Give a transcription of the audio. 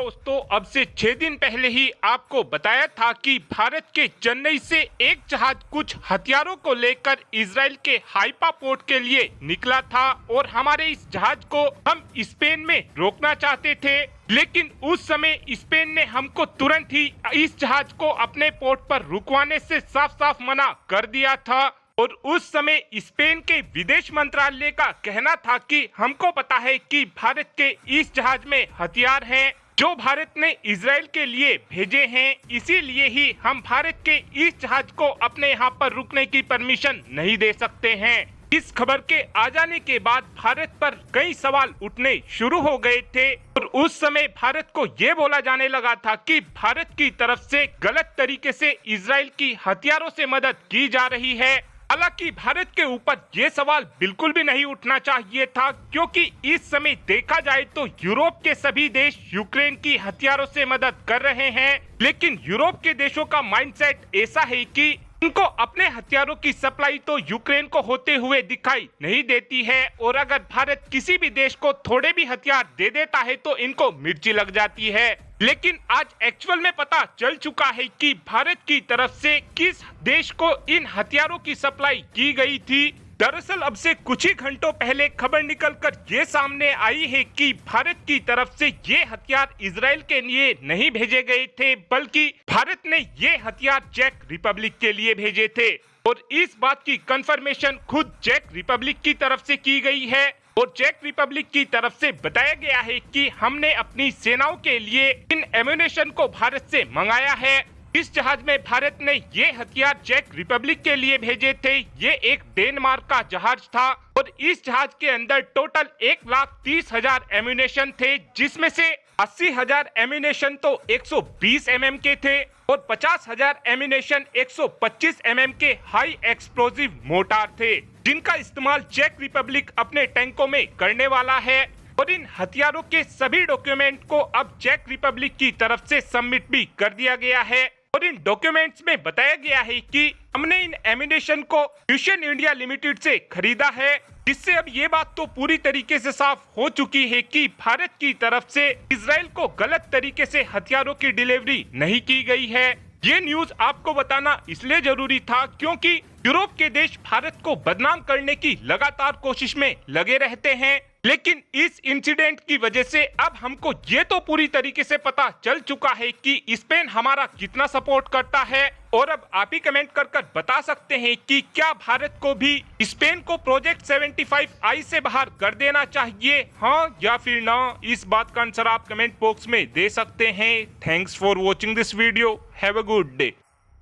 दोस्तों अब से 6 दिन पहले ही आपको बताया था कि भारत के चेन्नई से एक जहाज कुछ हथियारों को लेकर इजराइल के हाइफा पोर्ट के लिए निकला था और हमारे इस जहाज को हम स्पेन में रोकना चाहते थे, लेकिन उस समय स्पेन ने हमको तुरंत ही इस जहाज को अपने पोर्ट पर रुकवाने से साफ साफ मना कर दिया था। और उस समय स्पेन के विदेश मंत्रालय का कहना था कि हमको पता है कि भारत के इस जहाज में हथियार हैं जो भारत ने इजराइल के लिए भेजे हैं, इसीलिए ही हम भारत के इस जहाज को अपने यहाँ पर रुकने की परमिशन नहीं दे सकते हैं। इस खबर के आ जाने के बाद भारत पर कई सवाल उठने शुरू हो गए थे और उस समय भारत को ये बोला जाने लगा था कि भारत की तरफ से गलत तरीके से इजराइल की हथियारों से मदद की जा रही है। हालांकि भारत के ऊपर ये सवाल बिल्कुल भी नहीं उठना चाहिए था, क्योंकि इस समय देखा जाए तो यूरोप के सभी देश यूक्रेन की हथियारों से मदद कर रहे हैं, लेकिन यूरोप के देशों का माइंडसेट ऐसा है कि उनको अपने हथियारों की सप्लाई तो यूक्रेन को होते हुए दिखाई नहीं देती है और अगर भारत किसी भी देश को थोड़े भी हथियार दे देता है तो इनको मिर्ची लग जाती है। लेकिन आज एक्चुअल में पता चल चुका है कि भारत की तरफ से किस देश को इन हथियारों की सप्लाई की गई थी। दरअसल अब से कुछ ही घंटों पहले खबर निकलकर ये सामने आई है कि भारत की तरफ से ये हथियार इजराइल के लिए नहीं भेजे गए थे, बल्कि भारत ने ये हथियार चेक रिपब्लिक के लिए भेजे थे और इस बात की कंफर्मेशन खुद चेक रिपब्लिक की तरफ से की गई है। और चेक रिपब्लिक की तरफ से बताया गया है कि हमने अपनी सेनाओं के लिए इन एम्यूनेशन को भारत से मंगाया है। इस जहाज में भारत ने ये हथियार चेक रिपब्लिक के लिए भेजे थे। ये एक डेनमार्क का जहाज था और इस जहाज के अंदर टोटल 1,30,000 एम्यूनेशन थे, जिसमें से 80,000 एम्यूनेशन तो 120 mm के थे और 50,000 एम्यूनेशन 125 mm के हाई एक्सप्लोजिव मोर्टार थे, जिनका इस्तेमाल चेक रिपब्लिक अपने टैंकों में करने वाला है। और इन हथियारों के सभी डॉक्यूमेंट को अब चेक रिपब्लिक की तरफ से सबमिट भी कर दिया गया है और इन डॉक्यूमेंट्स में बताया गया है कि हमने इन एम्यूनेशन को फ्यूशन इंडिया लिमिटेड से खरीदा है, जिससे अब ये बात तो पूरी तरीके से साफ हो चुकी है कि भारत की तरफ से इजराइल को गलत तरीके से हथियारों की डिलीवरी नहीं की गई है। ये न्यूज आपको बताना इसलिए जरूरी था क्योंकि यूरोप के देश भारत को बदनाम करने की लगातार कोशिश में लगे रहते हैं, लेकिन इस इंसिडेंट की वजह से अब हमको ये तो पूरी तरीके से पता चल चुका है कि स्पेन हमारा कितना सपोर्ट करता है। और अब आप ही कमेंट कर बता सकते हैं कि क्या भारत को भी स्पेन को प्रोजेक्ट 75I से बाहर कर देना चाहिए, हाँ या फिर ना। इस बात का आंसर आप कमेंट बॉक्स में दे सकते हैं। Thanks for watching this video. Have a good day.